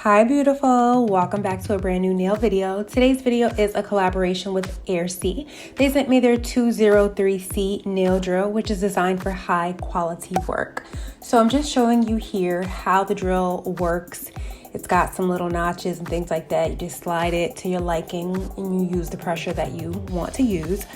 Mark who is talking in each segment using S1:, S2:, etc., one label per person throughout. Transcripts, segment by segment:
S1: Hi beautiful, welcome back to a brand new nail video. Today's video is a collaboration with Airsee. They sent me their 203C nail drill, which is designed for high quality work. So I'm just showing you here how the drill works. It's got some little notches and things like that. You just slide it to your liking and you use the pressure that you want to use.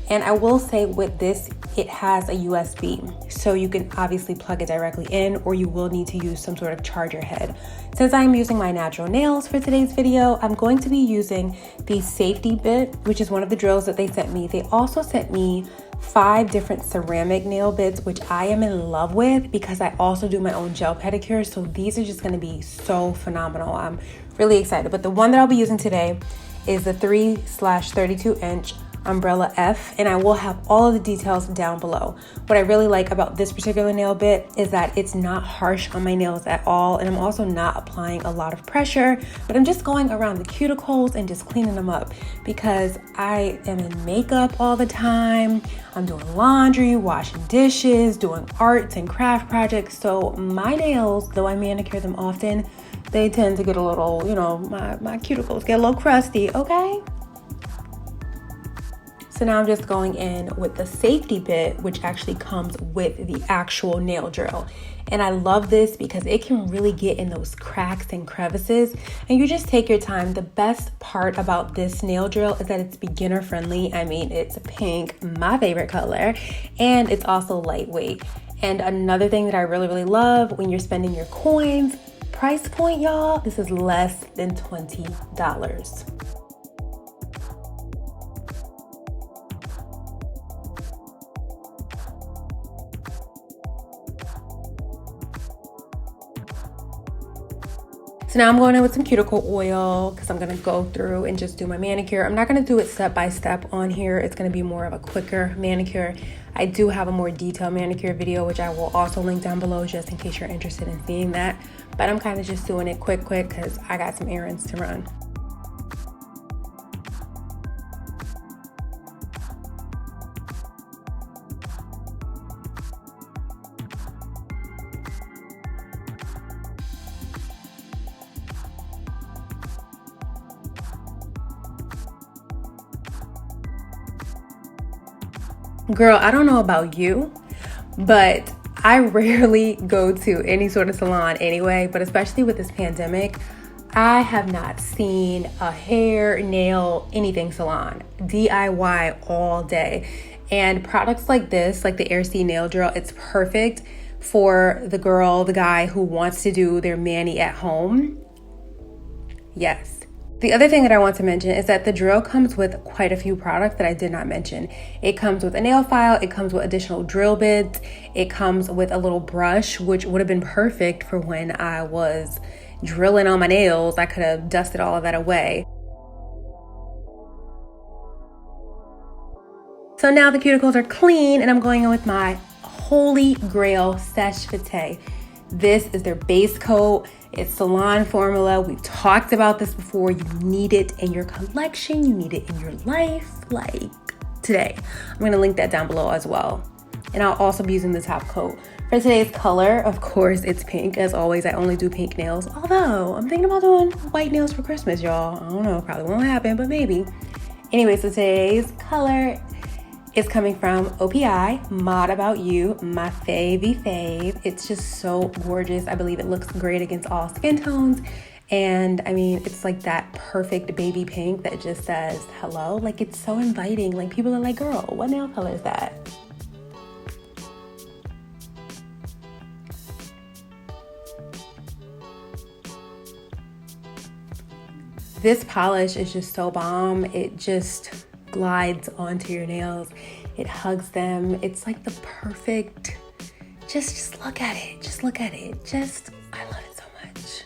S1: And I will say with this, it has a USB, so you can obviously plug it directly in, or you will need to use some sort of charger head. Since I'm using my natural nails for today's video, I'm going to be using the safety bit, which is one of the drills that they sent me. They also sent me 5 different ceramic nail bits, which I am in love with because I also do my own gel pedicures. So these are just gonna be so phenomenal. I'm really excited. But the one that I'll be using today is the 3/32 inch Umbrella F, and I will have all of the details down below. What I really like about this particular nail bit is that it's not harsh on my nails at all, and I'm also not applying a lot of pressure, but I'm just going around the cuticles and just cleaning them up because I am in makeup all the time. I'm doing laundry, washing dishes, doing arts and craft projects, so my nails, though I manicure them often, they tend to get a little, my cuticles get a little crusty, okay? So now I'm just going in with the safety bit, which actually comes with the actual nail drill. And I love this because it can really get in those cracks and crevices, and you just take your time. The best part about this nail drill is that it's beginner friendly. I mean, it's pink, my favorite color, and it's also lightweight. And another thing that I really love when you're spending your coins, price point, y'all, this is less than $20. So now I'm going in with some cuticle oil because I'm going to go through and just do my manicure. I'm not going to do it step by step on here. It's going to be more of a quicker manicure. I do have a more detailed manicure video, which I will also link down below just in case you're interested in seeing that. But I'm kind of just doing it quick because I got some errands to run. Girl, I don't know about you, but I rarely go to any sort of salon anyway, but especially with this pandemic, I have not seen a hair, nail, anything salon, DIY all day. And products like this, like the Airsee nail drill, it's perfect for the girl, the guy who wants to do their mani at home. Yes. The other thing that I want to mention is that the drill comes with quite a few products that I did not mention. It comes with a nail file, it comes with additional drill bits, it comes with a little brush, which would have been perfect for when I was drilling on my nails. I could have dusted all of that away. So now the cuticles are clean and I'm going in with my Holy Grail Sèche Fité. This is their base coat. It's salon formula. We've talked about this before. You need it in your collection. You need it in your life, like today. I'm going to link that down below as well. And I'll also be using the top coat. For today's color, of course, it's pink. As always, I only do pink nails. Although, I'm thinking about doing white nails for Christmas, y'all. I don't know, probably won't happen, but maybe. Anyway, so today's color is coming from OPI, Mod About You, my fave. It's just so gorgeous. I believe it looks great against all skin tones. And I mean, it's like that perfect baby pink that just says hello. Like, it's so inviting. Like, people are like, girl, what nail color is that? This polish is just so bomb. It just glides onto your nails. It hugs them. It's like the perfect, just look at it. Just look at it. I love it so much.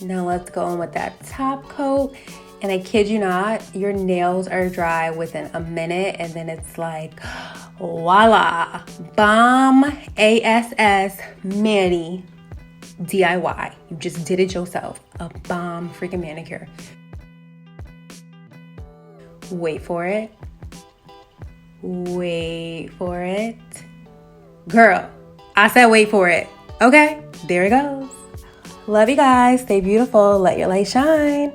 S1: Now let's go on with that top coat. And I kid you not, your nails are dry within a minute, and then it's like, voila, bomb ASS mani DIY. You just did it yourself. A bomb freaking manicure. Wait for it. Wait for it. Girl, I said wait for it. Okay, there it goes. Love you guys. Stay beautiful. Let your light shine.